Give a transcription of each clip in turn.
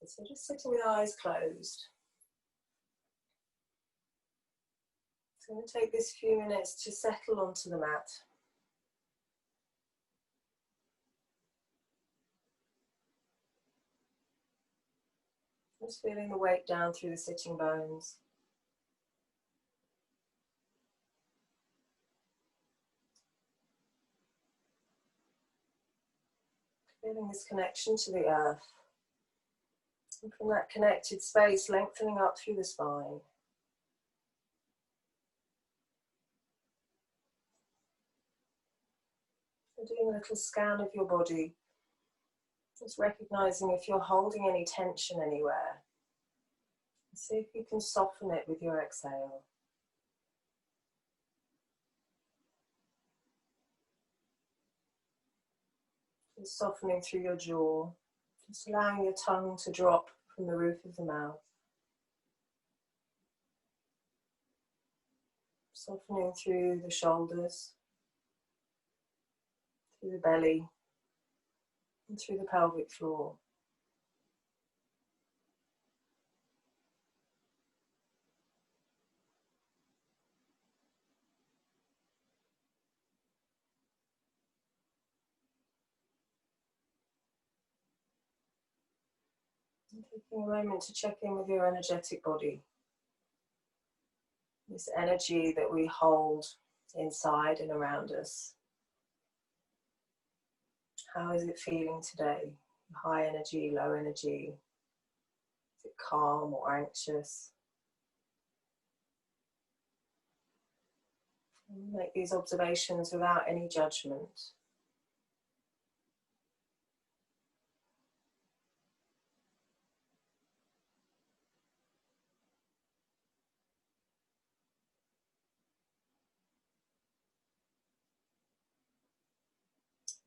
So just sitting with eyes closed. So I'm going to take this few minutes to settle onto the mat. Just feeling the weight down through the sitting bones. Feeling this connection to the earth. And from that connected space, lengthening up through the spine. And doing a little scan of your body. Just recognizing if you're holding any tension anywhere. See if you can soften it with your exhale. Just softening through your jaw. Just allowing your tongue to drop from the roof of the mouth. Softening through the shoulders, through the belly, and through the pelvic floor. And taking a moment to check in with your energetic body. This energy that we hold inside and around us. How is it feeling today? High energy, low energy? Is it calm or anxious? And make these observations without any judgment.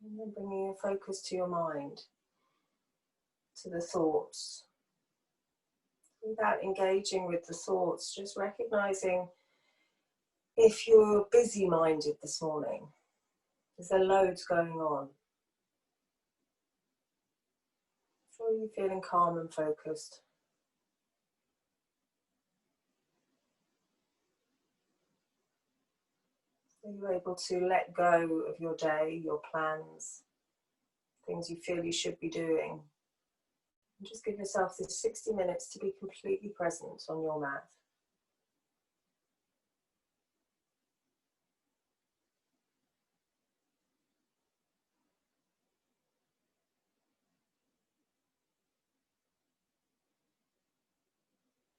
And then bringing your focus to your mind, to the thoughts. Without engaging with the thoughts, just recognizing if you're busy-minded this morning. Is there loads going on? Or are you feeling calm and focused? Are you able to let go of your day, your plans, things you feel you should be doing? And just give yourself this 60 minutes to be completely present on your mat.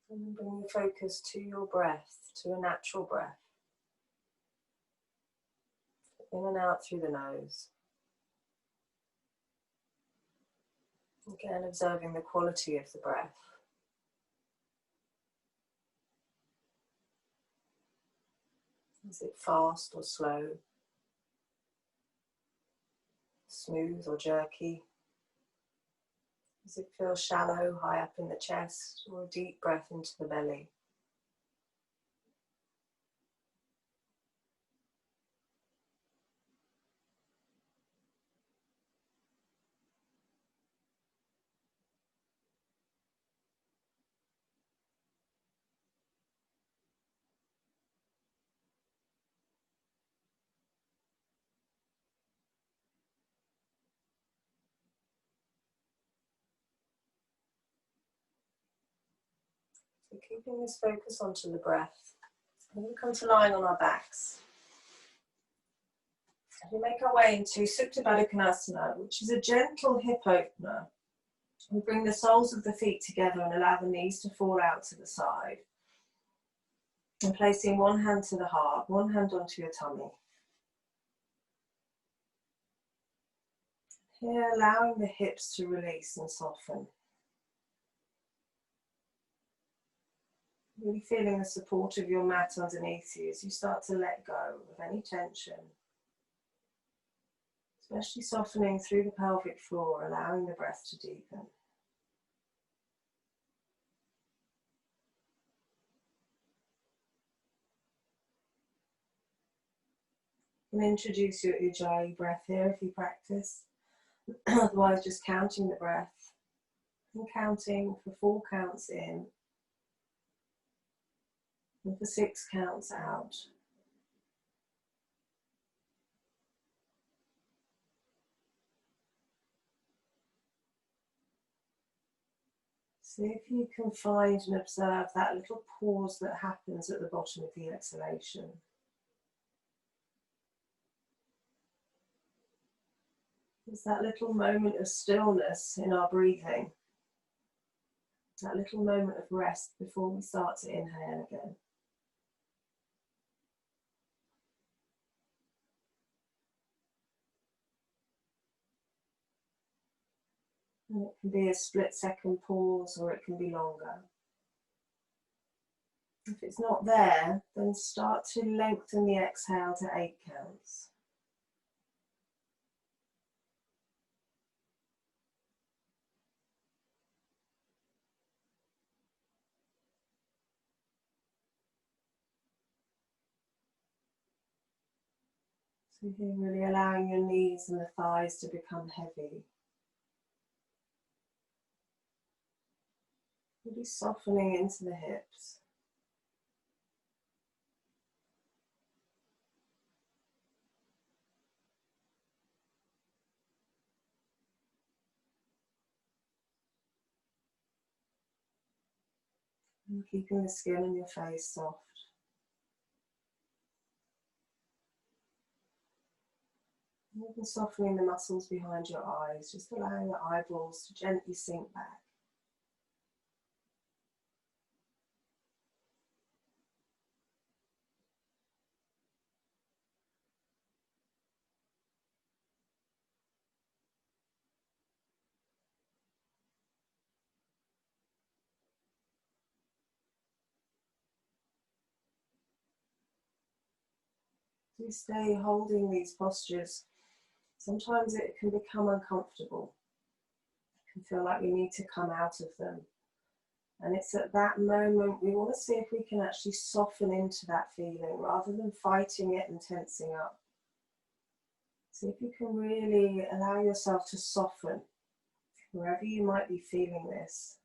And then bring your focus to your breath, to a natural breath. In and out through the nose. Again, observing the quality of the breath. Is it fast or slow? Smooth or jerky? Does it feel shallow, high up in the chest, or a deep breath into the belly? So keeping this focus onto the breath, we're going to come to lying on our backs. We make our way into Supta Baddha Konasana, which is a gentle hip opener. We bring the soles of the feet together and allow the knees to fall out to the side. And placing one hand to the heart, one hand onto your tummy. Here, allowing the hips to release and soften. Really feeling the support of your mat underneath you as you start to let go of any tension. Especially softening through the pelvic floor, allowing the breath to deepen. You can introduce your Ujjayi breath here if you practice. Otherwise, just counting the breath. And counting for 4 counts in and for 6 counts out. See if you can find and observe that little pause that happens at the bottom of the exhalation. There's that little moment of stillness in our breathing, that little moment of rest before we start to inhale again. And it can be a split-second pause or it can be longer. If it's not there, then start to lengthen the exhale to 8 counts. So here, really allowing your knees and the thighs to become heavy. Really softening into the hips. And keeping the skin on your face soft. Even softening the muscles behind your eyes, just allowing the eyeballs to gently sink back. As you stay holding these postures, sometimes it can become uncomfortable. It can feel like we need to come out of them. And it's at that moment we want to see if we can actually soften into that feeling rather than fighting it and tensing up. See if you can really allow yourself to soften wherever you might be feeling this.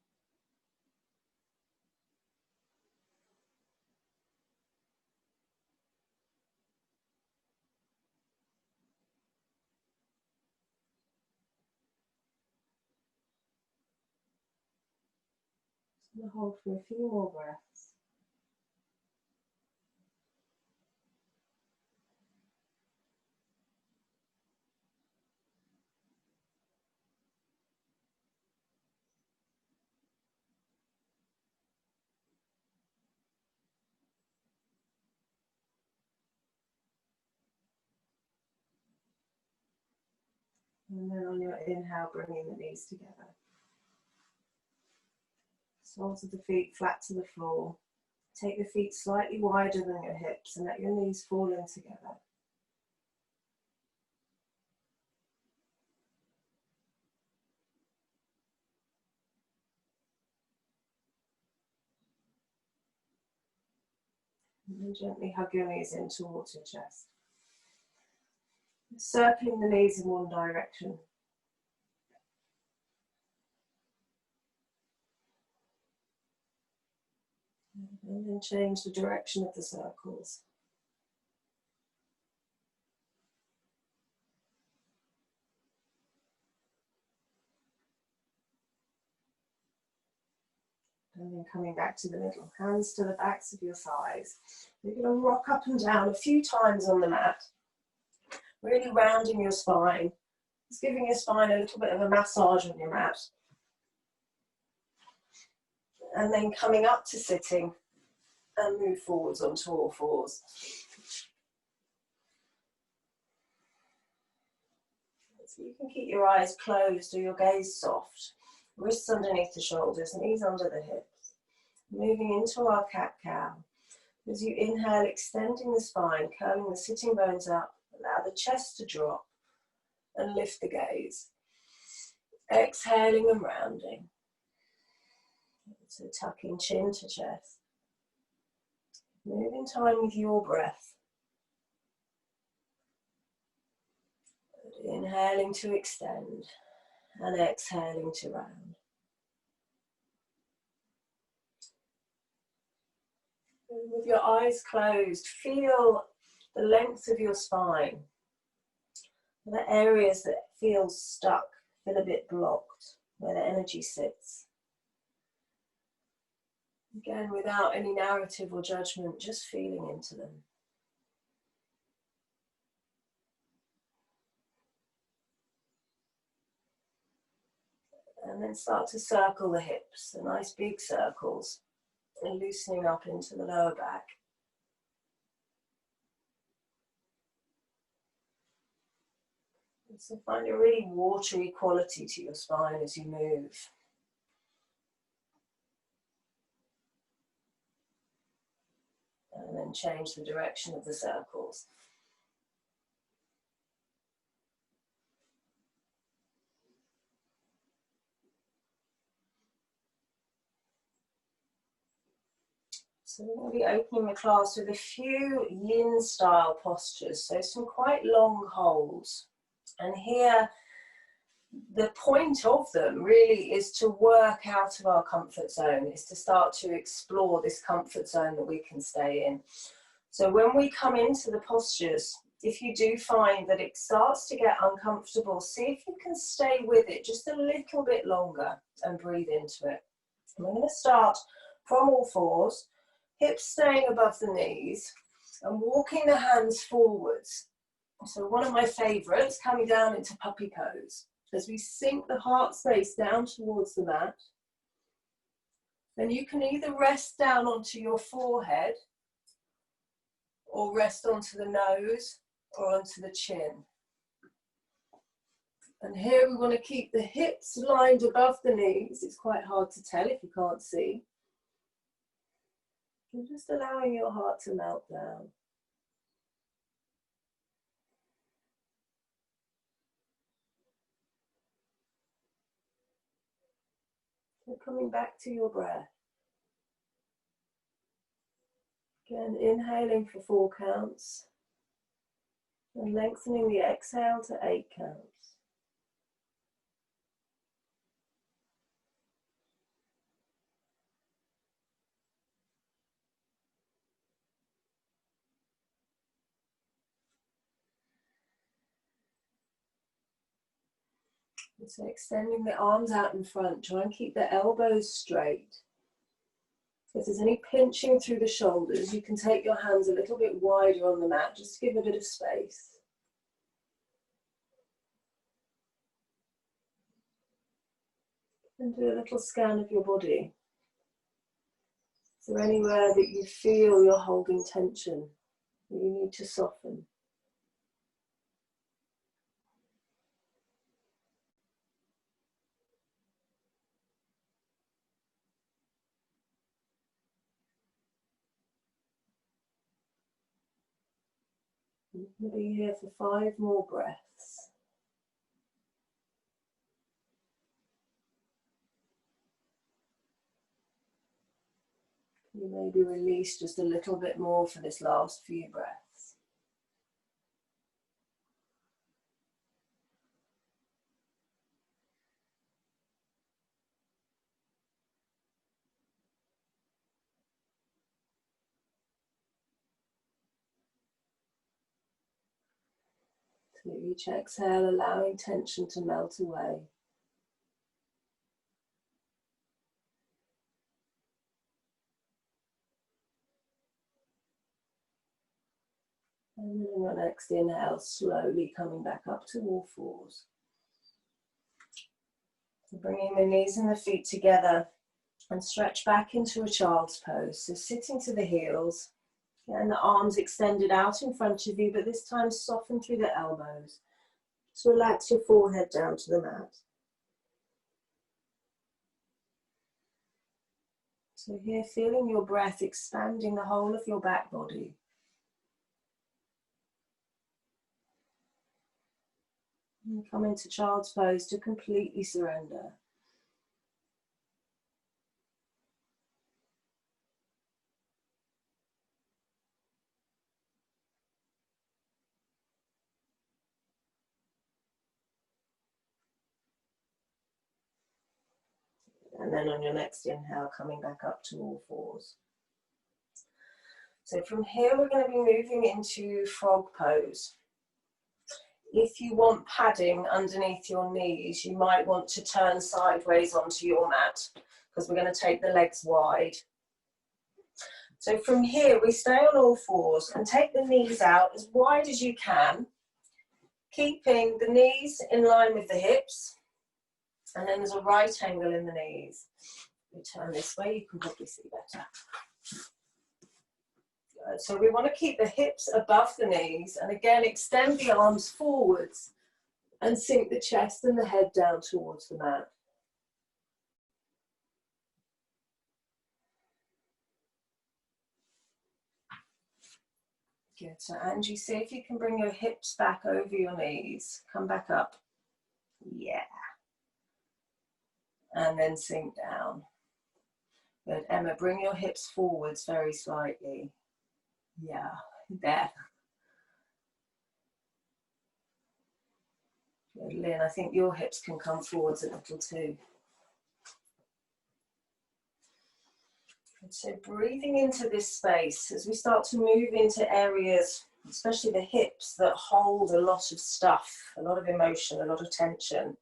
Just going to hold for a few more breaths. And then on your inhale, bringing the knees together. Soles of the feet flat to the floor. Take the feet slightly wider than your hips and let your knees fall in together. And then gently hug your knees in towards your chest. Circling the knees in one direction. And then change the direction of the circles. And then coming back to the middle. Hands to the backs of your thighs. You're going to rock up and down a few times on the mat. Really rounding your spine. Just giving your spine a little bit of a massage on your mat. And then coming up to sitting and move forwards onto all fours. So you can keep your eyes closed or your gaze soft. Wrists underneath the shoulders, knees under the hips. Moving into our cat-cow. As you inhale, extending the spine, curling the sitting bones up, allow the chest to drop and lift the gaze. Exhaling and rounding. So tucking chin to chest. Move in time with your breath. Inhaling to extend and exhaling to round. With your eyes closed, feel the length of your spine. The areas that feel stuck, feel a bit blocked, where the energy sits. Again, without any narrative or judgment, just feeling into them. And then start to circle the hips, the nice big circles, and loosening up into the lower back. And so find a really watery quality to your spine as you move. And then change the direction of the circles. So we're going to be opening the class with a few yin style postures, so some quite long holds. And here, the point of them really is to work out of our comfort zone, is to start to explore this comfort zone that we can stay in. So when we come into the postures, if you do find that it starts to get uncomfortable, see if you can stay with it just a little bit longer and breathe into it. And we're going to start from all fours, hips staying above the knees, and walking the hands forwards. So one of my favorites, coming down into puppy pose. As we sink the heart space down towards the mat, then you can either rest down onto your forehead or rest onto the nose or onto the chin. And here we want to keep the hips lined above the knees. It's quite hard to tell if you can't see. And just allowing your heart to melt down. So coming back to your breath. Again, inhaling for 4 counts. And lengthening the exhale to 8 counts. And so extending the arms out in front, try and keep the elbows straight. If there's any pinching through the shoulders, you can take your hands a little bit wider on the mat, just to give a bit of space. And do a little scan of your body. Is there anywhere that you feel you're holding tension, that you need to soften? I'm going to be here for 5 more breaths. You maybe release just a little bit more for this last few breaths. So each exhale, allowing tension to melt away. And then on your next inhale, slowly coming back up to all fours. So bringing the knees and the feet together and stretch back into a child's pose. So sitting to the heels and the arms extended out in front of you, but this time soften through the elbows. So relax your forehead down to the mat. So here, feeling your breath expanding the whole of your back body. And come into child's pose to completely surrender. And then on your next inhale, coming back up to all fours. So from here, we're going to be moving into frog pose. If you want padding underneath your knees, you might want to turn sideways onto your mat because we're going to take the legs wide. So from here, we stay on all fours and take the knees out as wide as you can, keeping the knees in line with the hips. And then there's a right angle in the knees. We turn this way, you can probably see better. Good. So we want to keep the hips above the knees and again extend the arms forwards and sink the chest and the head down towards the mat. Good. So Angie, see if you can bring your hips back over your knees. Come back up. Yeah. And then sink down. Good. Emma, bring your hips forwards very slightly. Yeah, there. Good. Lynn, I think your hips can come forwards a little too. Good. So breathing into this space as we start to move into areas, especially the hips, that hold a lot of stuff, a lot of emotion, a lot of tension.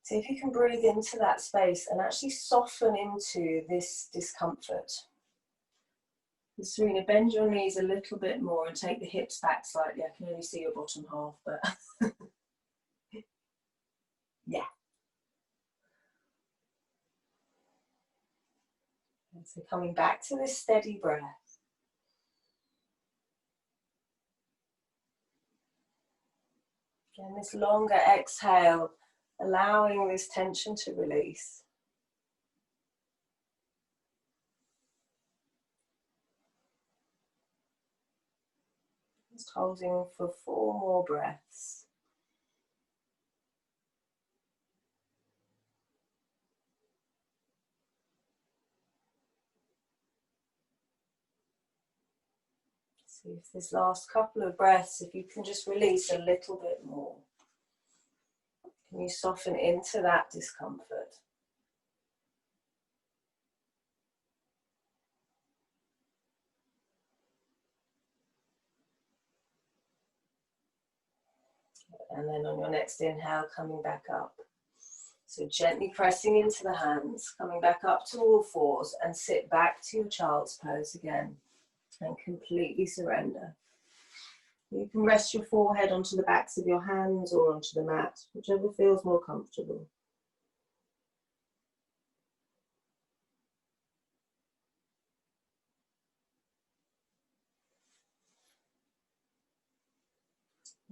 See if you can breathe into that space and actually soften into this discomfort. Serena, bend your knees a little bit more and take the hips back slightly. I can only see your bottom half, but yeah. And so coming back to this steady breath. Again, this longer exhale, allowing this tension to release. Just holding for 4 more breaths. See if this last couple of breaths, if you can just release a little bit more. Can you soften into that discomfort? And then on your next inhale, coming back up. So gently pressing into the hands, coming back up to all fours and sit back to your child's pose again and completely surrender. You can rest your forehead onto the backs of your hands or onto the mat, whichever feels more comfortable.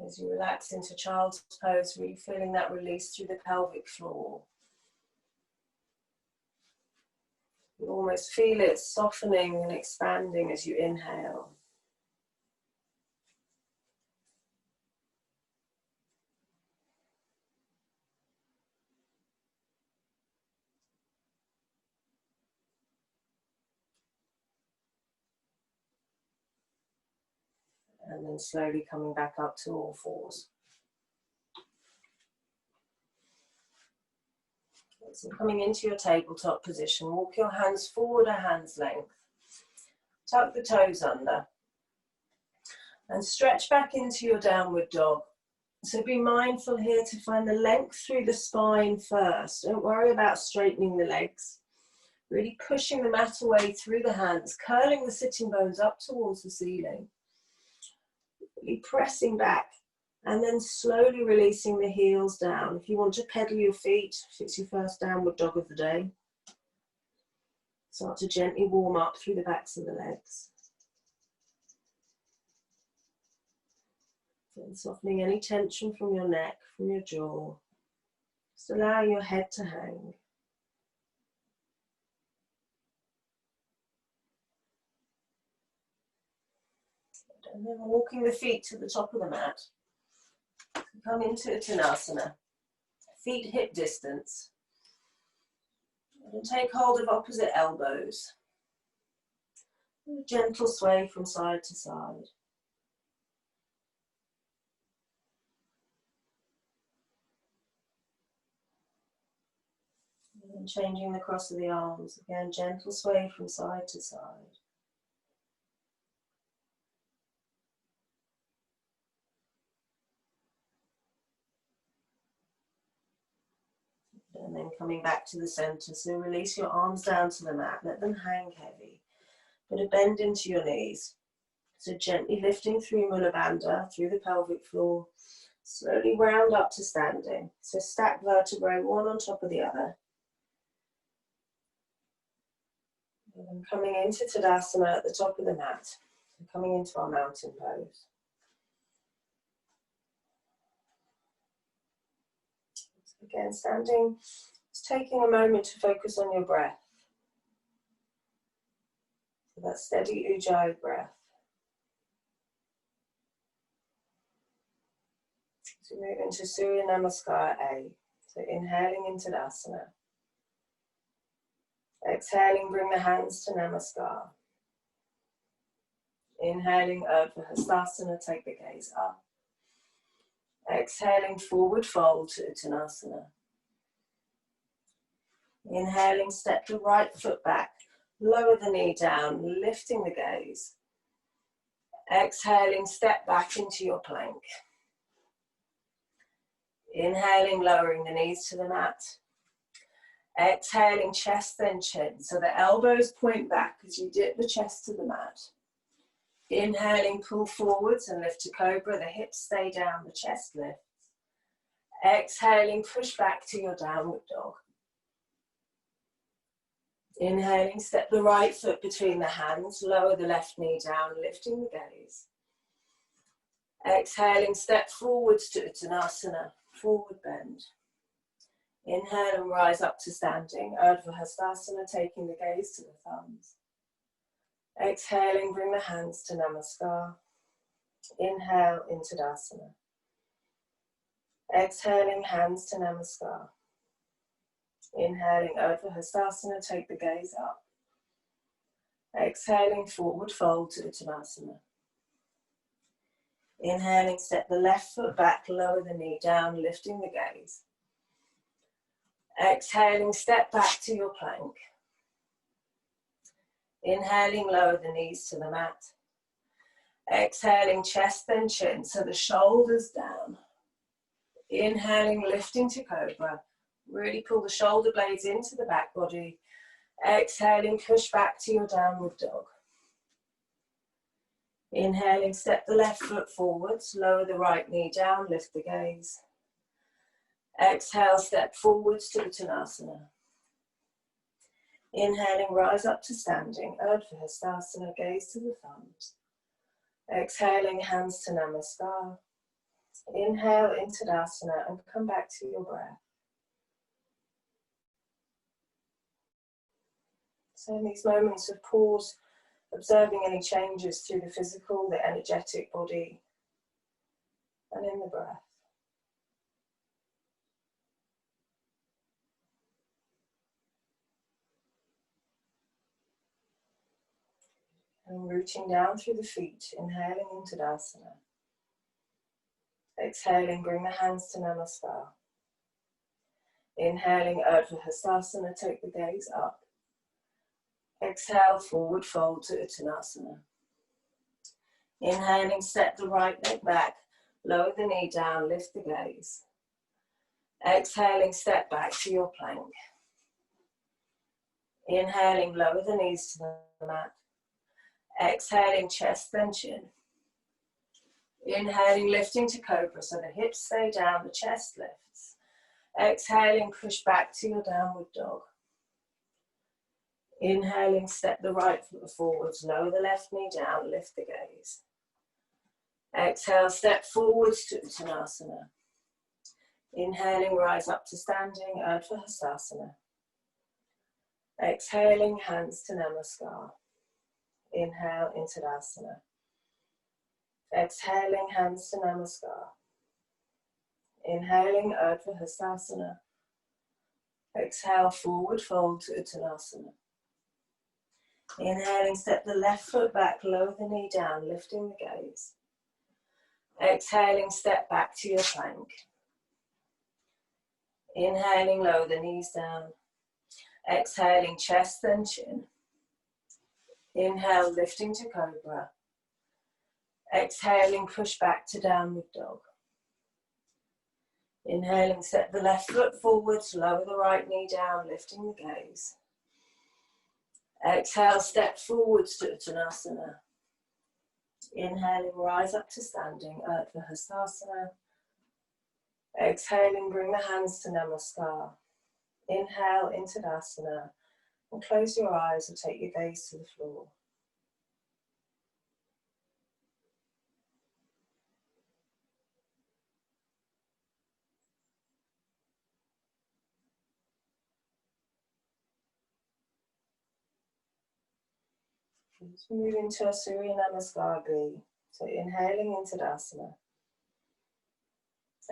As you relax into child's pose, really feeling that release through the pelvic floor. You almost feel it softening and expanding as you inhale. And then slowly coming back up to all fours. So coming into your tabletop position, walk your hands forward a hand's length. Tuck the toes under. And stretch back into your downward dog. So be mindful here to find the length through the spine first. Don't worry about straightening the legs. Really pushing the mat away through the hands, curling the sitting bones up towards the ceiling. Really pressing back and then slowly releasing the heels down. If you want to pedal your feet, if it's your first downward dog of the day, start to gently warm up through the backs of the legs. And softening any tension from your neck, from your jaw. Just allowing your head to hang. And then walking the feet to the top of the mat. Come into Uttanasana. Feet hip distance. And take hold of opposite elbows. A gentle sway from side to side. And changing the cross of the arms. Again, gentle sway from side to side. And then coming back to the center. So release your arms down to the mat. Let them hang heavy. Put a bend into your knees. So gently lifting through Mula Bandha, through the pelvic floor. Slowly round up to standing. So stack vertebrae one on top of the other. And then coming into Tadasana at the top of the mat. So coming into our mountain pose. So again, standing, just taking a moment to focus on your breath. So that steady Ujjayi breath. So move into Surya Namaskar A. So inhaling into Tadasana. Exhaling, bring the hands to Namaskar. Inhaling, Urdhva Hastasana, take the gaze up. Exhaling, forward fold to Uttanasana. Inhaling, step the right foot back, lower the knee down, lifting the gaze. Exhaling, step back into your plank. Inhaling, lowering the knees to the mat. Exhaling, chest then chin. So the elbows point back as you dip the chest to the mat. Inhaling, pull forwards and lift to cobra. The hips stay down, the chest lifts. Exhaling, push back to your downward dog. Inhaling, step the right foot between the hands, lower the left knee down, lifting the gaze. Exhaling, step forwards to Uttanasana, forward bend. Inhale and rise up to standing, Urdhva Hastasana, taking the gaze to the thumbs. Exhaling, bring the hands to Namaskar. Inhale into Tadasana. Exhaling, hands to Namaskar. Inhaling, Urdhva Hastasana, take the gaze up. Exhaling, forward fold to Uttanasana. Inhaling, step the left foot back, lower the knee down, lifting the gaze. Exhaling, step back to your plank. Inhaling, lower the knees to the mat. Exhaling, chest then chin, so the shoulders down. Inhaling, lifting to cobra. Really pull the shoulder blades into the back body. Exhaling, push back to your downward dog. Inhaling, step the left foot forwards, lower the right knee down, lift the gaze. Exhale, step forwards to Uttanasana. Inhaling, rise up to standing, Urdhva Hastasana, gaze to the thumbs. Exhaling, hands to Namaskar. Inhale into Tadasana and come back to your breath. So in these moments of pause, observing any changes through the physical, the energetic body, and in the breath. And rooting down through the feet, inhaling into Tadasana. Exhaling, bring the hands to Namaskar. Inhaling, Urdhva Hastasana, take the gaze up. Exhale, forward fold to Uttanasana. Inhaling, step the right leg back, lower the knee down, lift the gaze. Exhaling, step back to your plank. Inhaling, lower the knees to the mat. Exhaling, chest then chin. Inhaling, lifting to cobra, so the hips stay down, the chest lifts. Exhaling, push back to your downward dog. Inhaling, step the right foot forwards, lower the left knee down, lift the gaze. Exhale, step forwards to Uttanasana. Inhaling, rise up to standing, Urdhva Hastasana. Exhaling, hands to Namaskar. Inhale into Tadasana. Exhaling, hands to Namaskar. Inhaling, Urdhva Hastasana. Exhale, forward fold to Uttanasana. Inhaling, step the left foot back, lower the knee down, lifting the gaze. Exhaling, step back to your plank. Inhaling, lower the knees down. Exhaling, chest then chin. Inhale, lifting to cobra. Exhaling, push back to downward dog. Inhaling, step the left foot forwards, lower the right knee down, lifting the gaze. Exhale, step forwards to Uttanasana. Inhaling, rise up to standing, Urdhva Hastasana. Exhaling, bring the hands to Namaskar. Inhale into Tadasana and close your eyes or take your gaze to the floor. Let's move into a Surya Namaskar B. So inhaling into Tadasana.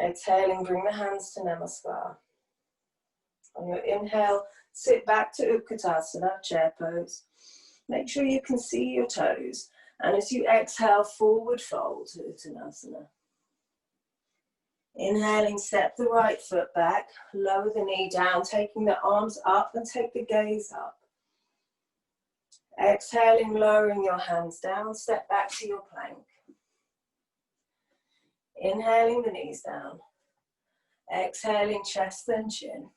Exhaling, bring the hands to Namaskar. On your inhale, sit back to Utkatasana, chair pose. Make sure you can see your toes. And as you exhale, forward fold to Uttanasana. Inhaling, step the right foot back, lower the knee down, taking the arms up and take the gaze up. Exhaling, lowering your hands down, step back to your plank. Inhaling, the knees down. Exhaling, chest then chin.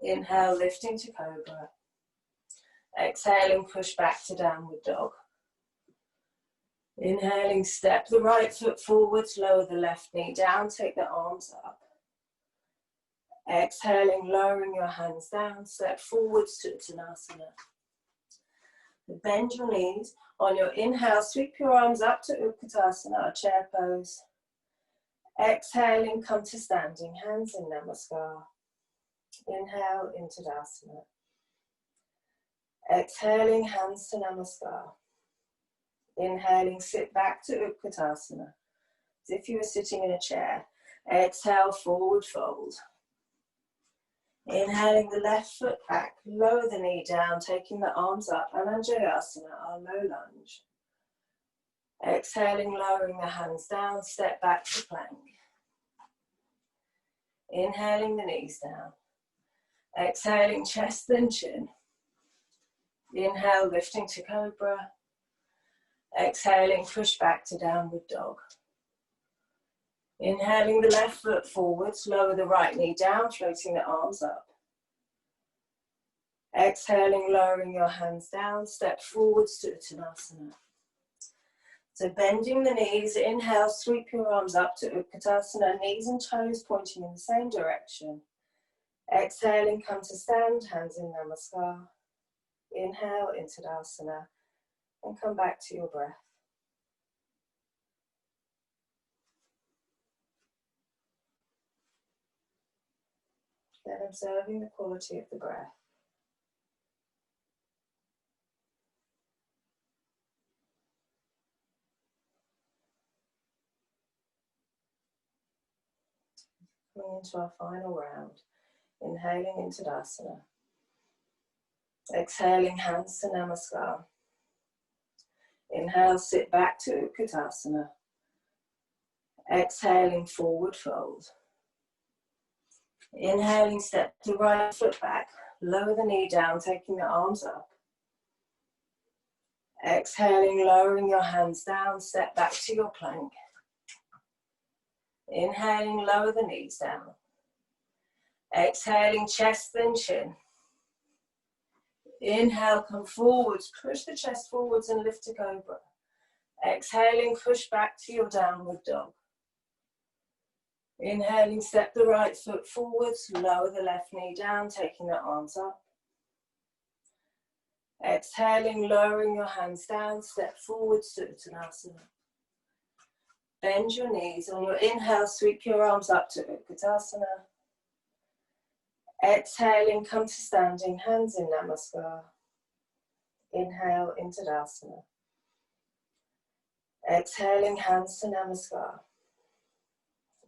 Inhale, lifting to cobra. Exhaling, push back to downward dog. Inhaling, step the right foot forwards, lower the left knee down, take the arms up. Exhaling, lowering your hands down, step forwards to Uttanasana. Bend your knees. On your inhale, sweep your arms up to Utkatasana, chair pose. Exhaling, come to standing, hands in Namaskar. Inhale into Tadasana. Exhaling, hands to Namaskar. Inhaling, sit back to Utkatasana, as if you were sitting in a chair. Exhale, forward fold. Inhaling the left foot back, lower the knee down, taking the arms up, Ananjayasana, our low lunge. Exhaling, lowering the hands down, step back to plank. Inhaling the knees down. Exhaling, chest then chin. Inhale, lifting to cobra. Exhaling, push back to downward dog. Inhaling the left foot forwards, lower the right knee down, floating the arms up. Exhaling, lowering your hands down, step forwards to Uttanasana. So bending the knees, inhale, sweep your arms up to Utkatasana, knees and toes pointing in the same direction. Exhaling, come to stand, hands in Namaskar. Inhale into Tadasana and come back to your breath. Then observing the quality of the breath. Coming into our final round. Inhaling into Tadasana. Exhaling, hands to Namaskar. Inhale, sit back to Utkatasana. Exhaling, forward fold. Inhaling, step the right foot back, lower the knee down, taking the arms up. Exhaling, lowering your hands down, step back to your plank. Inhaling, lower the knees down. Exhaling, chest then chin. Inhale, come forwards, push the chest forwards and lift to cobra. Exhaling, push back to your downward dog. Inhaling, step the right foot forwards, lower the left knee down, taking the arms up. Exhaling, lowering your hands down, step forwards to Uttanasana. Bend your knees. On your inhale, sweep your arms up to Utkatasana. Exhaling, come to standing, hands in Namaskar. Inhale into Tadasana. Exhaling, hands to Namaskar.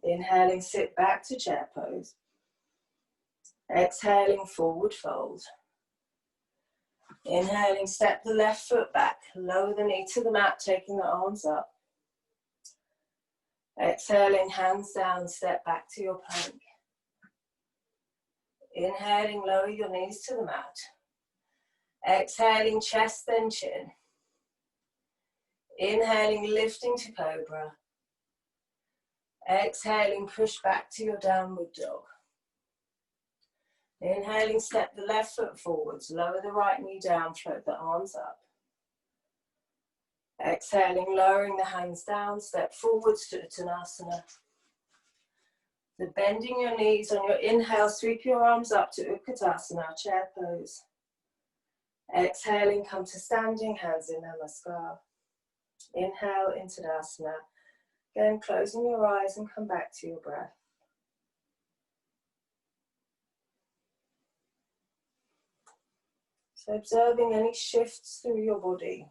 Inhaling, sit back to chair pose. Exhaling, forward fold. Inhaling, step the left foot back, lower the knee to the mat, taking the arms up. Exhaling, hands down, step back to your plank. Inhaling, lower your knees to the mat. Exhaling, chest then chin. Inhaling, lifting to cobra. Exhaling, push back to your downward dog. Inhaling, step the left foot forwards, lower the right knee down, float the arms up. Exhaling, lowering the hands down, step forwards to Uttanasana. So bending your knees on your inhale, sweep your arms up to Utkatasana, chair pose. Exhaling, come to standing, hands in Namaskar. Inhale into Tadasana. Again, closing your eyes and come back to your breath. So observing any shifts through your body.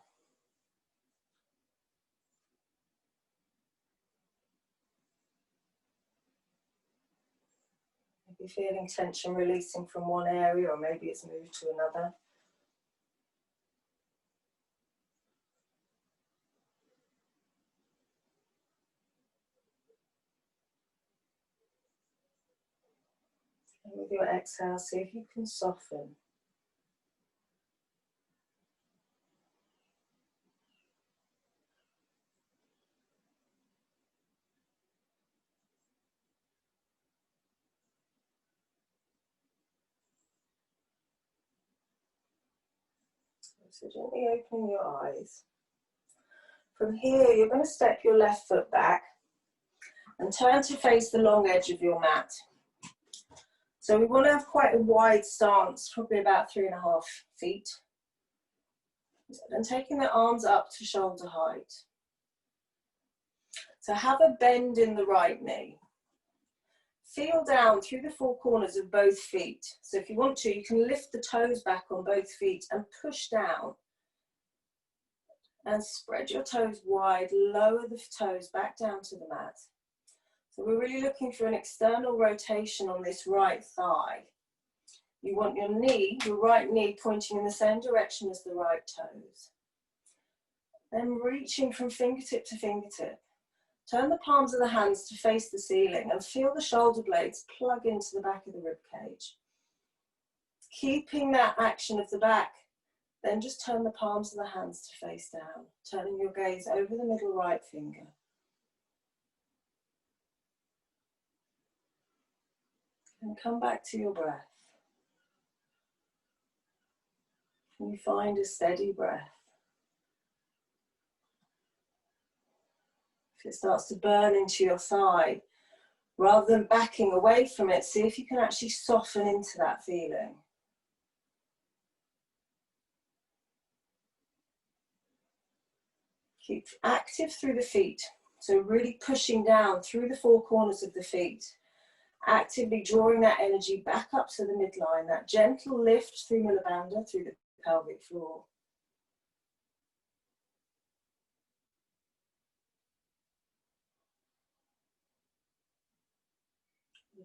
Maybe feeling tension releasing from one area, or maybe it's moved to another. And with your exhale, see if you can soften. So gently opening your eyes. From here, you're going to step your left foot back and turn to face the long edge of your mat. So we want to have quite a wide stance, probably about 3.5 feet. And taking the arms up to shoulder height. So have a bend in the right knee. Feel down through the four corners of both feet. So if you want to, you can lift the toes back on both feet and push down. And spread your toes wide, lower the toes back down to the mat. So we're really looking for an external rotation on this right thigh. You want your right knee pointing in the same direction as the right toes. Then reaching from fingertip to fingertip. Turn the palms of the hands to face the ceiling and feel the shoulder blades plug into the back of the rib cage. Keeping that action of the back, then just turn the palms of the hands to face down, turning your gaze over the middle right finger. And come back to your breath. Can you find a steady breath? If it starts to burn into your thigh, rather than backing away from it, see if you can actually soften into that feeling. Keep active through the feet, so really pushing down through the four corners of the feet, actively drawing that energy back up to the midline, that gentle lift through Mula Bandha, through the pelvic floor.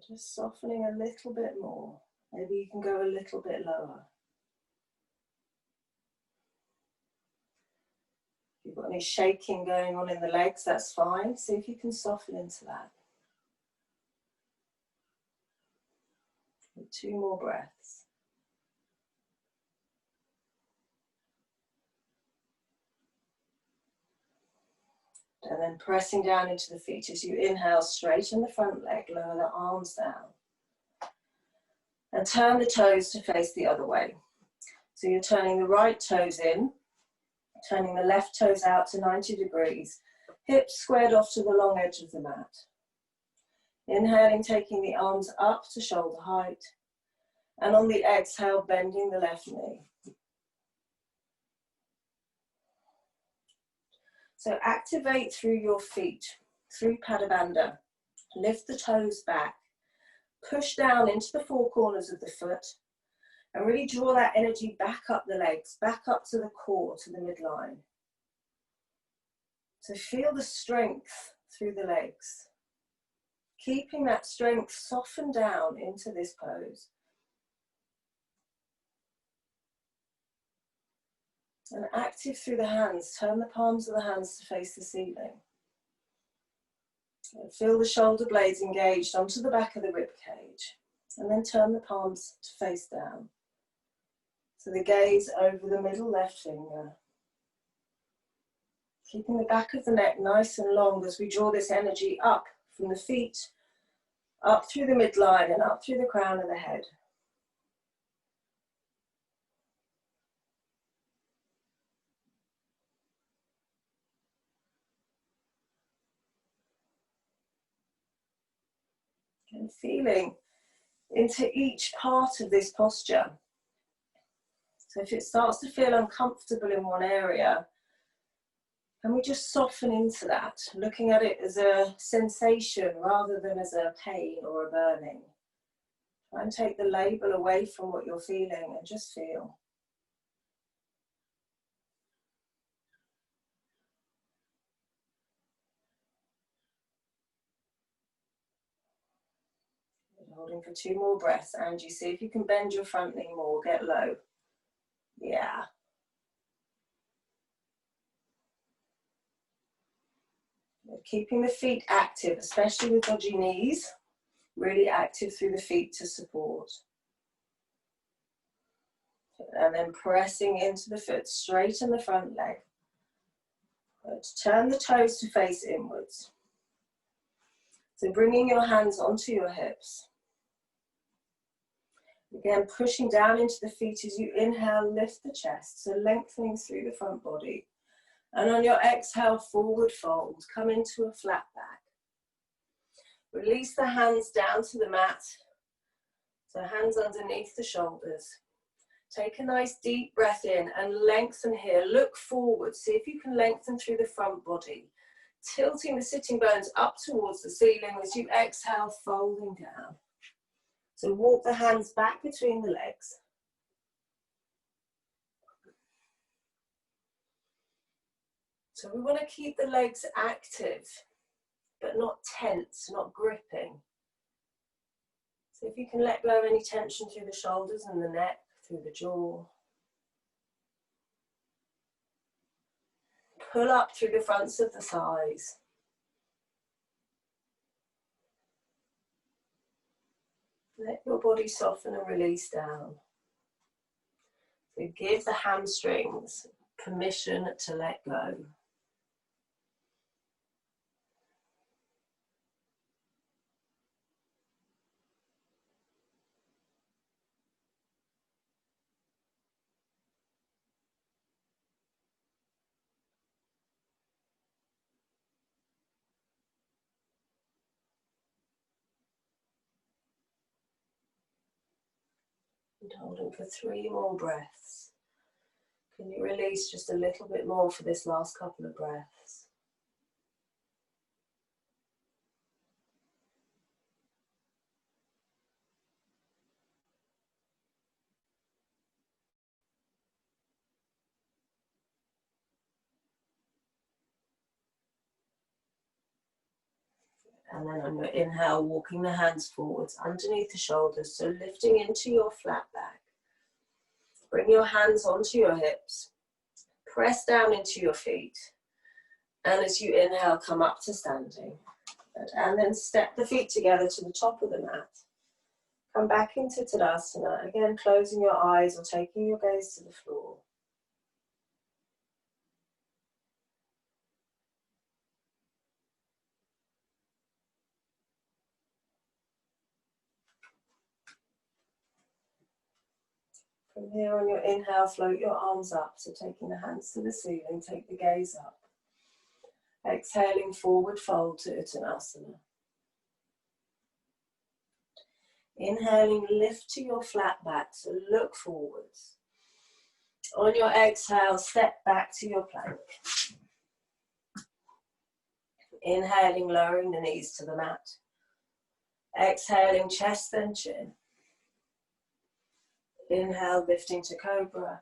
Just softening a little bit more. Maybe you can go a little bit lower. If you've got any shaking going on in the legs, that's fine. See if you can soften into that. 2 more breaths. And then pressing down into the feet as you inhale, straighten the front leg, lower the arms down. And turn the toes to face the other way. So you're turning the right toes in, turning the left toes out to 90 degrees, hips squared off to the long edge of the mat. Inhaling, taking the arms up to shoulder height. And on the exhale, bending the left knee. So activate through your feet, through Padabandha. Lift the toes back. Push down into the four corners of the foot. And really draw that energy back up the legs, back up to the core, to the midline. So feel the strength through the legs. Keeping that strength soften down into this pose. And active through the hands, turn the palms of the hands to face the ceiling. And feel the shoulder blades engaged onto the back of the rib cage. And then turn the palms to face down. So the gaze over the middle left finger. Keeping the back of the neck nice and long as we draw this energy up from the feet up through the midline and up through the crown of the head. And feeling into each part of this posture. So if it starts to feel uncomfortable in one area, can we just soften into that, looking at it as a sensation rather than as a pain or a burning. Try and take the label away from what you're feeling and just feel. Holding for 2 more breaths. Angie, see if you can bend your front knee more, get low. Yeah. Keeping the feet active, especially with dodgy knees. Really active through the feet to support. And then pressing into the foot, straighten the front leg. Turn the toes to face inwards. So bringing your hands onto your hips. Again, pushing down into the feet as you inhale, lift the chest, so lengthening through the front body. And on your exhale, forward fold, come into a flat back. Release the hands down to the mat, so hands underneath the shoulders. Take a nice deep breath in and lengthen here. Look forward, see if you can lengthen through the front body. Tilting the sitting bones up towards the ceiling as you exhale, folding down. So walk the hands back between the legs. So we want to keep the legs active, but not tense, not gripping. So if you can let go of any tension through the shoulders and the neck, through the jaw. Pull up through the fronts of the thighs. Let your body soften and release down. So give the hamstrings permission to let go. And holding for 3 more breaths. Can you release just a little bit more for this last couple of breaths? And then on your inhale, walking the hands forwards underneath the shoulders, so lifting into your flat back. Bring your hands onto your hips. Press down into your feet. And as you inhale, come up to standing. And then step the feet together to the top of the mat. Come back into Tadasana, again closing your eyes or taking your gaze to the floor. From here on your inhale, float your arms up, so taking the hands to the ceiling, take the gaze up. Exhaling, forward fold to Uttanasana. Inhaling, lift to your flat back, so look forwards. On your exhale, step back to your plank. Inhaling, lowering the knees to the mat. Exhaling, chest then chin. Inhale, lifting to cobra.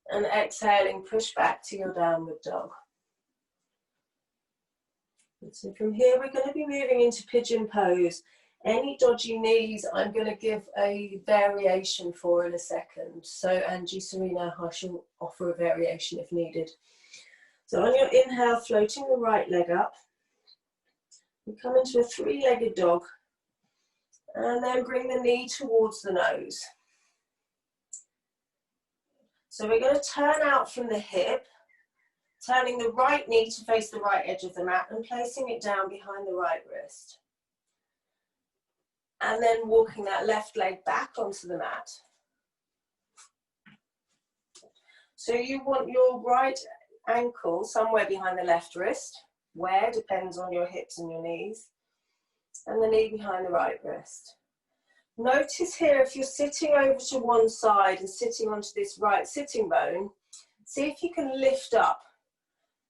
And exhaling, push back to your downward dog. And so from here, we're going to be moving into pigeon pose. Any dodgy knees, I'm going to give a variation for in a second. So Angie, Serena, I shall offer a variation if needed. So on your inhale, floating the right leg up. We come into a 3-legged dog. And then bring the knee towards the nose. So we're going to turn out from the hip Turning the right knee to face the right edge of the mat and placing it down behind the right wrist. And then walking that left leg back onto the mat. So you want your right ankle somewhere behind the left wrist. Where depends on your hips and your knees. And the knee behind the right wrist. Notice here, if you're sitting over to one side and sitting onto this right sitting bone, see if you can lift up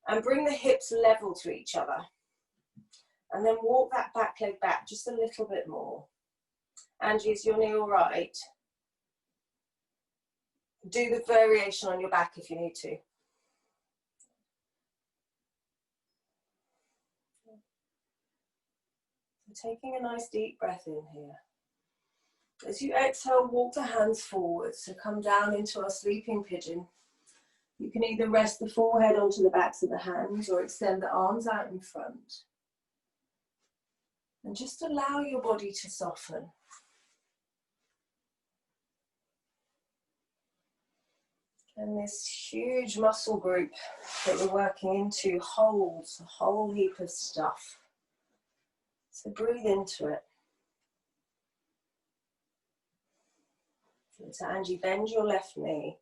and bring the hips level to each other. And then walk that back leg back just a little bit more. Angie, is your knee all right? Do the variation on your back if you need to. So taking a nice deep breath in here. As you exhale, walk the hands forward. So come down into our sleeping pigeon. You can either rest the forehead onto the backs of the hands or extend the arms out in front. And just allow your body to soften. And this huge muscle group that we're working into holds a whole heap of stuff. So breathe into it. So Angie, bend your left knee.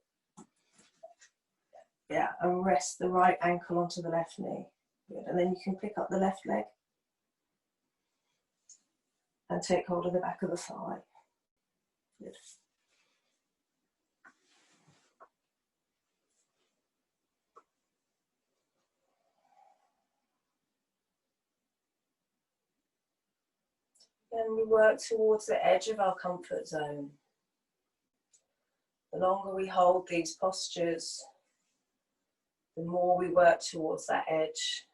Yeah, and rest the right ankle onto the left knee. Good. And then you can pick up the left leg and take hold of the back of the thigh. Good. Then we work towards the edge of our comfort zone. The longer we hold these postures, the more we work towards that edge.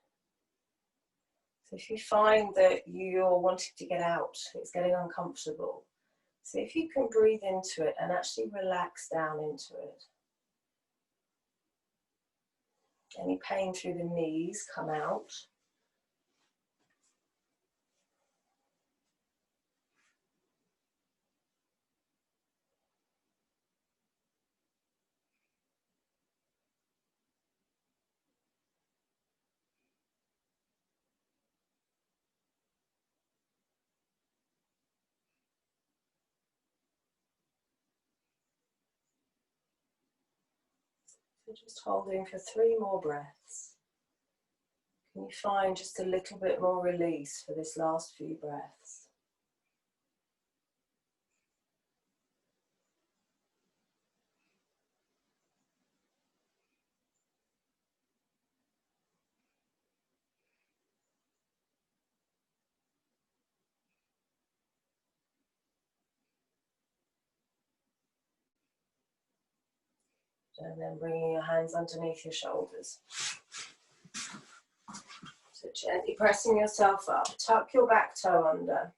So if you find that you're wanting to get out, it's getting uncomfortable, see if you can breathe into it and actually relax down into it. Any pain through the knees, come out. So just holding for 3 more breaths. Can you find just a little bit more release for this last few breaths? And then bringing your hands underneath your shoulders. So gently pressing yourself up, tuck your back toe under,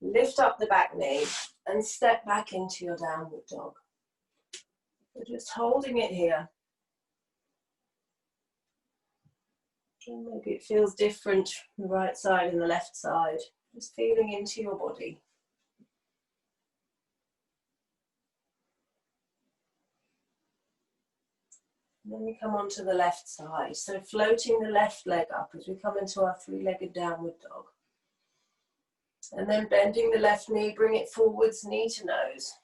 lift up the back knee and step back into your downward dog. So just holding it here. And maybe it feels different from the right side and the left side. Just feeling into your body. And then we come onto the left side. So floating the left leg up as we come into our 3-legged downward dog. And then bending the left knee, bring it forwards, knee to nose.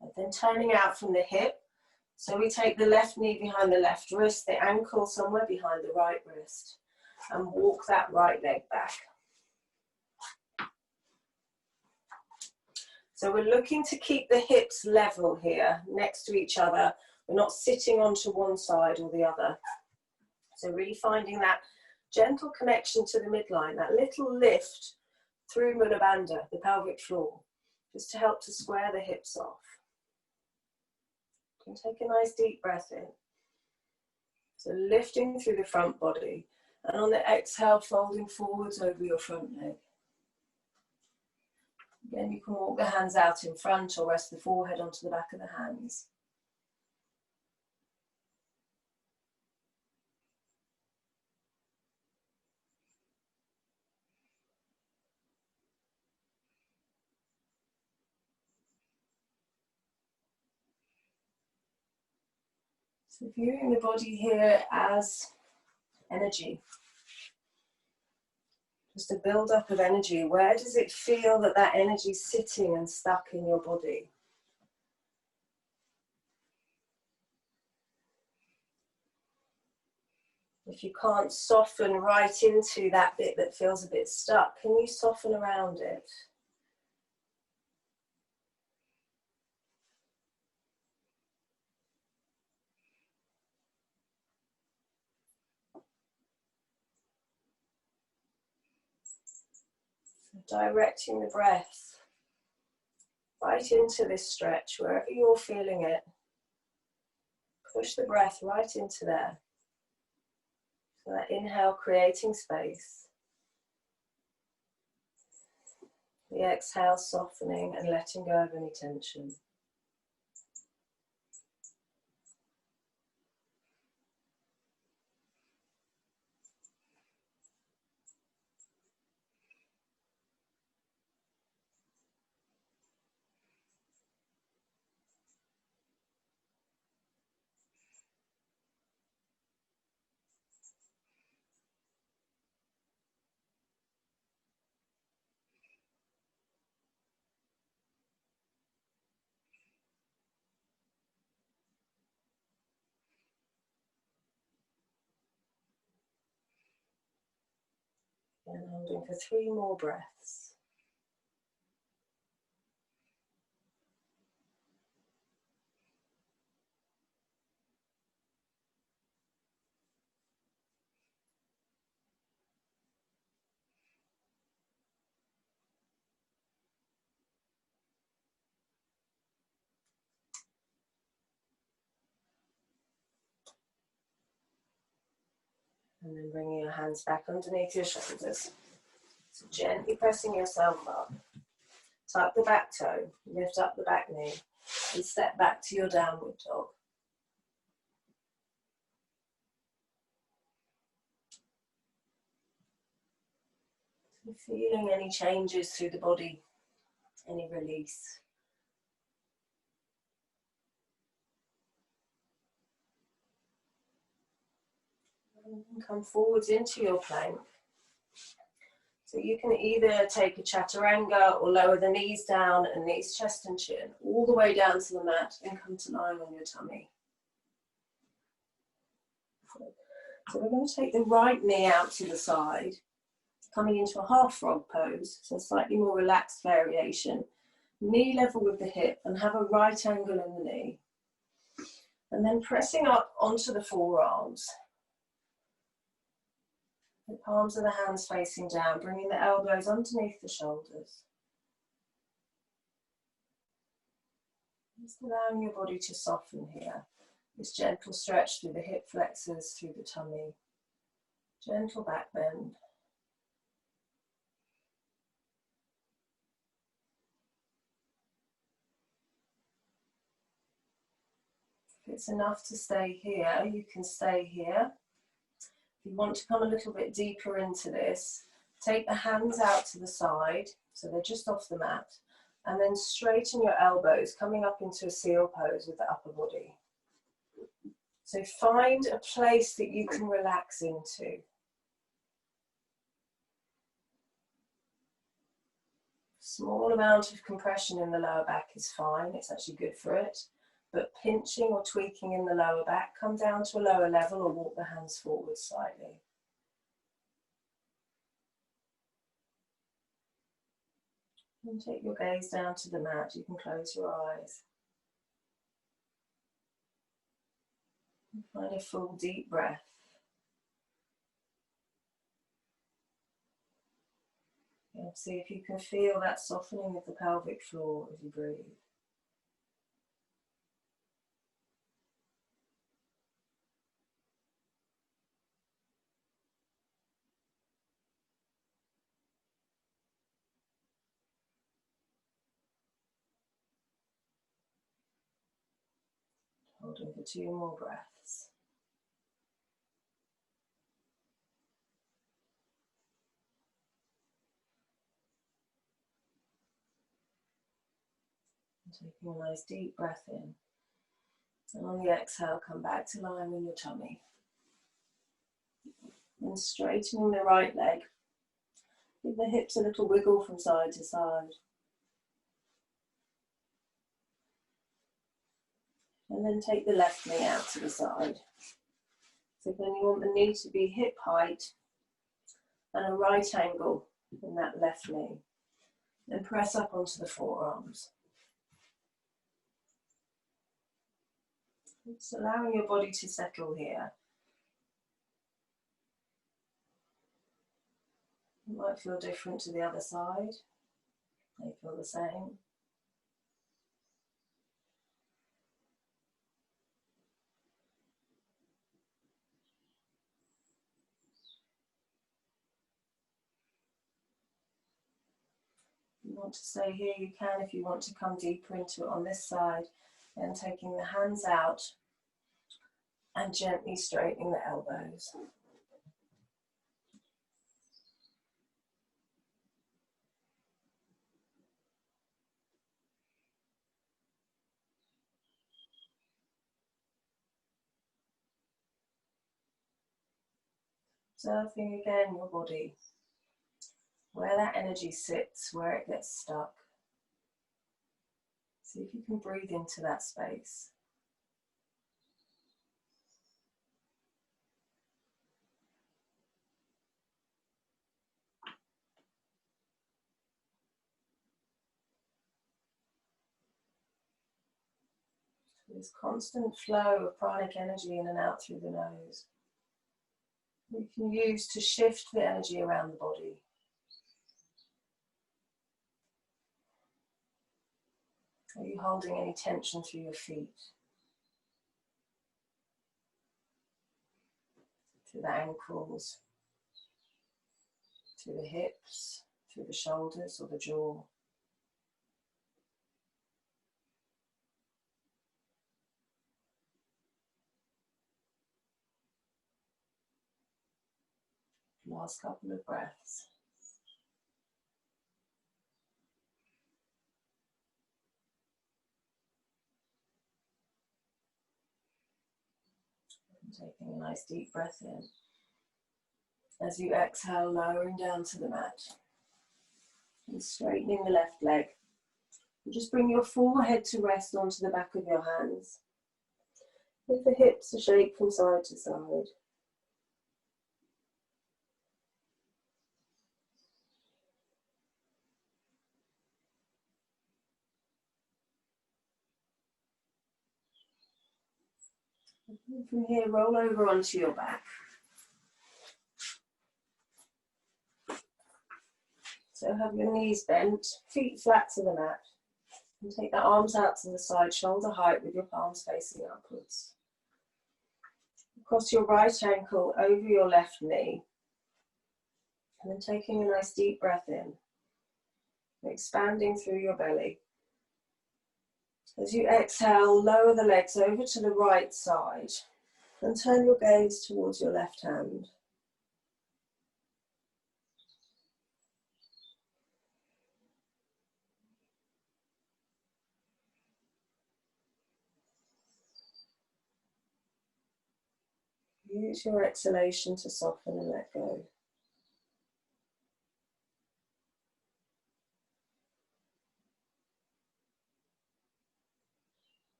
And then turning out from the hip. So we take the left knee behind the left wrist, the ankle somewhere behind the right wrist. And walk that right leg back. So we're looking to keep the hips level here, next to each other. We're not sitting onto one side or the other. So really finding that gentle connection to the midline, that little lift through Mula Bandha, the pelvic floor, just to help to square the hips off. You can take a nice deep breath in. So lifting through the front body, and on the exhale, folding forwards over your front leg. Again, you can walk the hands out in front or rest the forehead onto the back of the hands. So viewing the body here as energy, just a build-up of energy. Where does it feel that that energy is sitting and stuck in your body? If you can't soften right into that bit that feels a bit stuck, can you soften around it? Directing the breath right into this stretch, wherever you're feeling it. Push the breath right into there. So that inhale, creating space. The exhale, softening and letting go of any tension. And holding for 3 more breaths. And then bringing your hands back underneath your shoulders. So gently pressing yourself up. Tuck the back toe, lift up the back knee, and step back to your downward dog. So feeling any changes through the body, any release. And come forwards into your plank. So you can either take a chaturanga or lower the knees down and knees, chest and chin, all the way down to the mat and come to lying on your tummy. So we're going to take the right knee out to the side, coming into a half frog pose, so slightly more relaxed variation. Knee level with the hip and have a right angle in the knee. And then pressing up onto the forearms. The palms of the hands facing down, bringing the elbows underneath the shoulders. Just allowing your body to soften here. This gentle stretch through the hip flexors, through the tummy. Gentle back bend. If it's enough to stay here, you can stay here. If you want to come a little bit deeper into this, take the hands out to the side, so they're just off the mat, and then straighten your elbows, coming up into a seal pose with the upper body. So find a place that you can relax into. Small amount of compression in the lower back is fine, it's actually good for it. But pinching or tweaking in the lower back, come down to a lower level or walk the hands forward slightly. And take your gaze down to the mat, you can close your eyes. And find a full deep breath. And see if you can feel that softening of the pelvic floor as you breathe. Holding for 2 more breaths. And taking a nice deep breath in. And on the exhale, come back to lying on your tummy. And straightening the right leg. Give the hips a little wiggle from side to side. And then take the left knee out to the side. So then you want the knee to be hip height and a right angle in that left knee. Then press up onto the forearms. Just allowing your body to settle here. It might feel different to the other side. They feel the same. If you want to stay here, you can. If you want to come deeper into it on this side, then taking the hands out and gently straightening the elbows. Observing again your body, where that energy sits, where it gets stuck. See if you can breathe into that space. This constant flow of pranic energy in and out through the nose. We can use to shift the energy around the body. Are you holding any tension through your feet? Through the ankles, through the hips, through the shoulders or the jaw. Last couple of breaths. And taking a nice deep breath in. As you exhale, lowering down to the mat. And straightening the left leg. And just bring your forehead to rest onto the back of your hands. With the hips a shake from side to side. And from here, roll over onto your back. So have your knees bent, feet flat to the mat. And take the arms out to the side, shoulder height with your palms facing upwards. Across your right ankle, over your left knee. And then taking a nice deep breath in. Expanding through your belly. As you exhale, lower the legs over to the right side. And turn your gaze towards your left hand. Use your exhalation to soften and let go.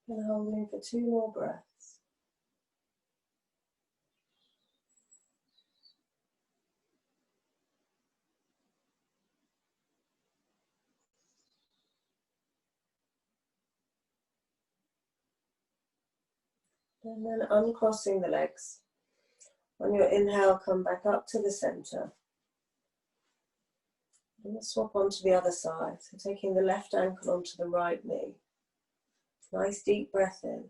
And holding for 2 more breaths. And then uncrossing the legs. On your inhale, come back up to the center. And we'll swap onto the other side. So taking the left ankle onto the right knee. Nice deep breath in.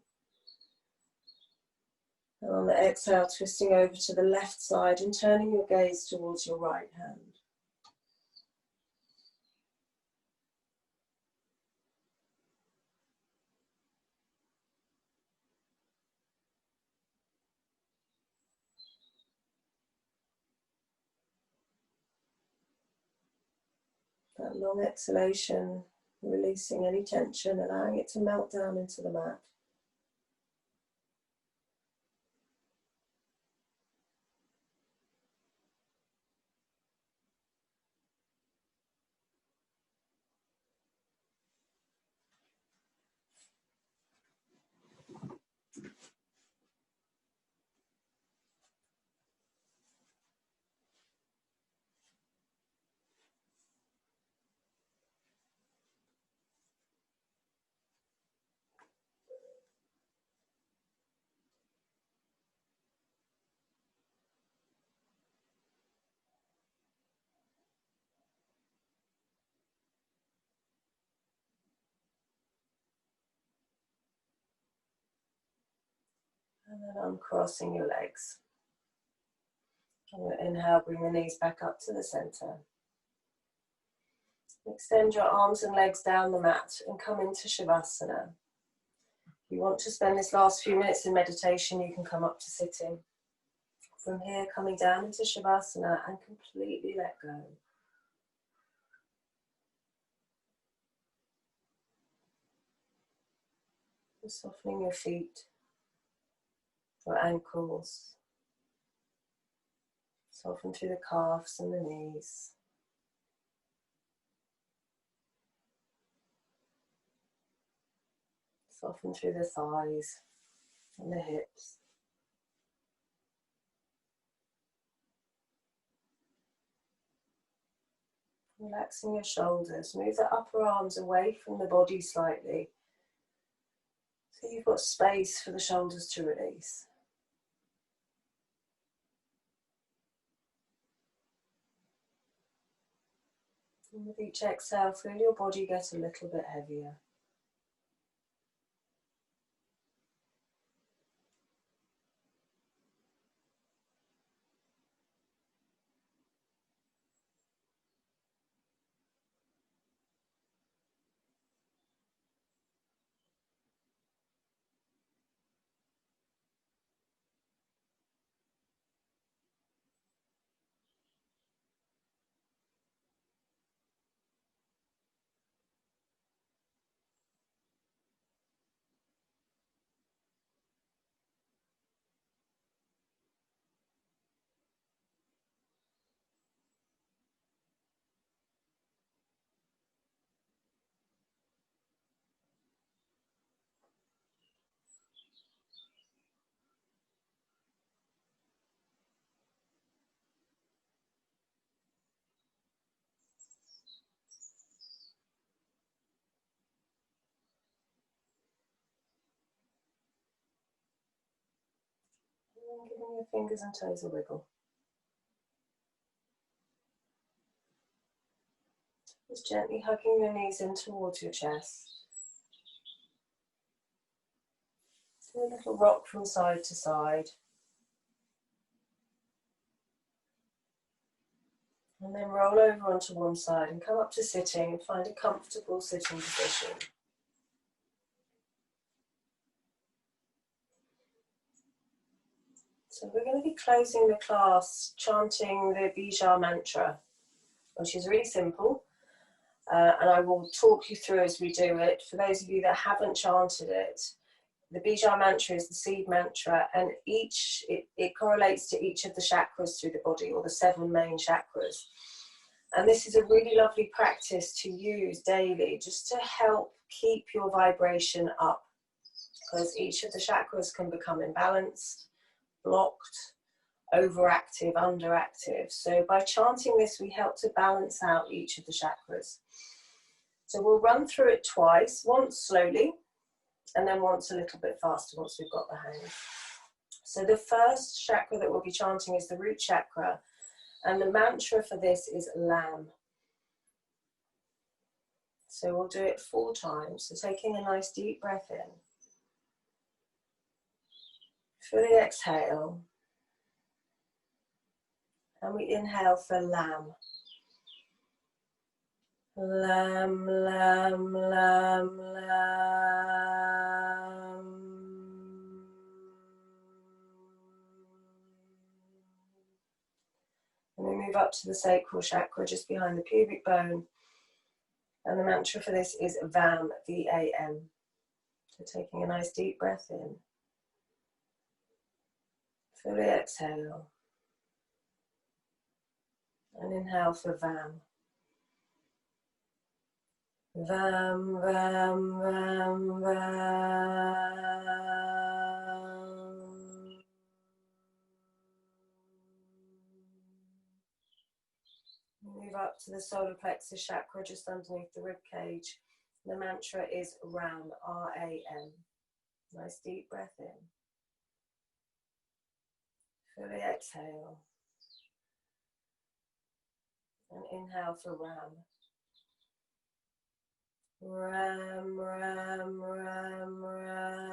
And on the exhale, twisting over to the left side and turning your gaze towards your right hand. That long exhalation, releasing any tension, allowing it to melt down into the mat. And then uncrossing your legs. On your inhale, bring the knees back up to the center. Extend your arms and legs down the mat and come into Shavasana. If you want to spend this last few minutes in meditation, you can come up to sitting. From here, coming down into Shavasana and completely let go. Just softening your feet, your ankles. Soften through the calves and the knees. Soften through the thighs and the hips. Relaxing your shoulders. Move the upper arms away from the body slightly, so you've got space for the shoulders to release. And with each exhale, feel your body get a little bit heavier. And giving your fingers and toes a wiggle. Just gently hugging your knees in towards your chest. Do a little rock from side to side. And then roll over onto one side and come up to sitting and find a comfortable sitting position. So we're going to be closing the class chanting the Bija mantra, which is really simple. And I will talk you through as we do it. For those of you that haven't chanted it, the Bija mantra is the seed mantra, and it correlates to each of the chakras through the body, or the 7 main chakras. And this is a really lovely practice to use daily, just to help keep your vibration up, because each of the chakras can become imbalanced, blocked, overactive, underactive. So by chanting this, we help to balance out each of the chakras. So we'll run through it twice, once slowly, and then once a little bit faster once we've got the hang. So the first chakra that we'll be chanting is the root chakra, and the mantra for this is Lam. So we'll do it 4 times. So taking a nice deep breath in, Fully exhale. And we inhale for lamb. Lamb, lamb, lamb, lamb. And we move up to the sacral chakra just behind the pubic bone. And the mantra for this is VAM, V-A-M. So taking a nice deep breath in. Fully exhale. And inhale for VAM. Vam, vam, vam, vam. Move up to the solar plexus chakra just underneath the rib cage. The mantra is RAM, R-A-M. Nice deep breath in. Fully exhale. And inhale for RAM. Ram, ram, ram, ram.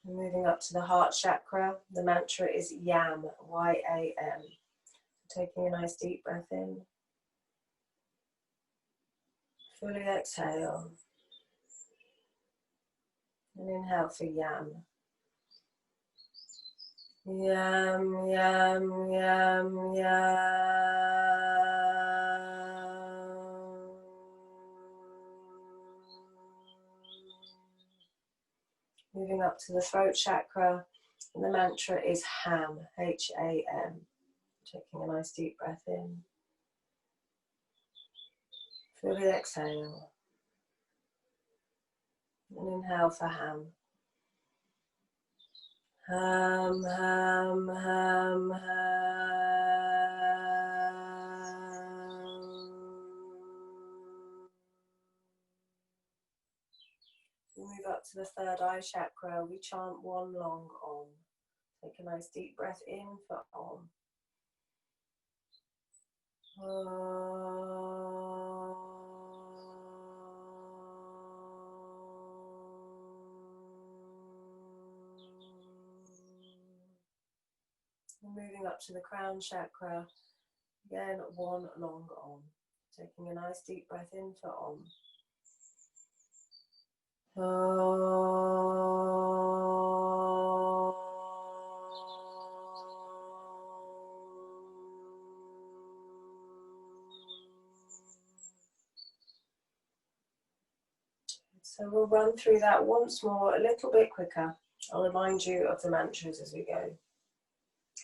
Moving up to the heart chakra, the mantra is YAM, Y-A-M. Taking a nice deep breath in. Fully exhale. And inhale for YAM. Yam, yam, yam, yam. Moving up to the throat chakra, and the mantra is HAM, H-A-M. Taking a nice deep breath in. Fully exhale. And inhale for HAM. Ham, ham, ham, ham. We move up to the third eye chakra. We chant one long Om. Take a nice deep breath in for Om. Moving up to the crown chakra, again one long Om. Taking a nice deep breath in for Om. So we'll run through that once more, a little bit quicker. I'll remind you of the mantras as we go.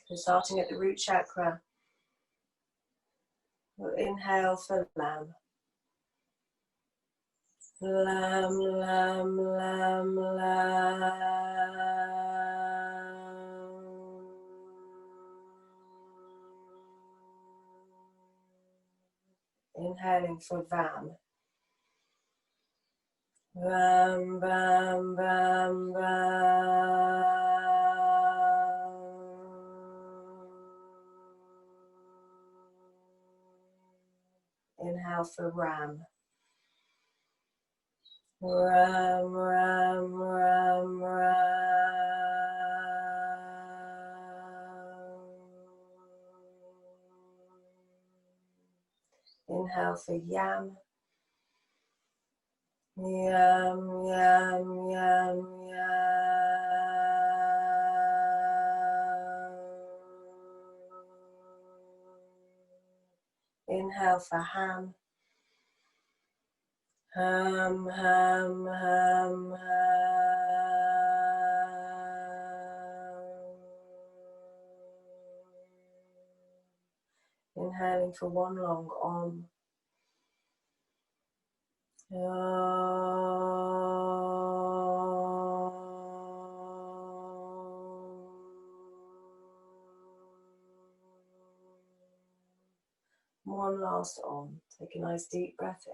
So starting at the root chakra, we'll inhale for Lam. Lam, lam, lam, lam. Inhaling for Vam. Vam, vam, vam, vam. Inhale for Ram. Ram, ram, ram, ram. Inhale for Yam. Yam, yam, yam, yam. Inhale for Ham. Ham, ham, ham, ham. Inhaling for one long Om. One last Om. Take a nice deep breath in.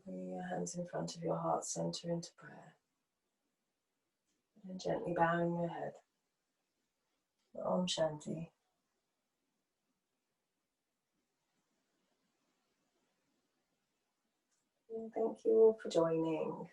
Bringing your hands in front of your heart center into prayer. And gently bowing your head. Om Shanti. And thank you all for joining.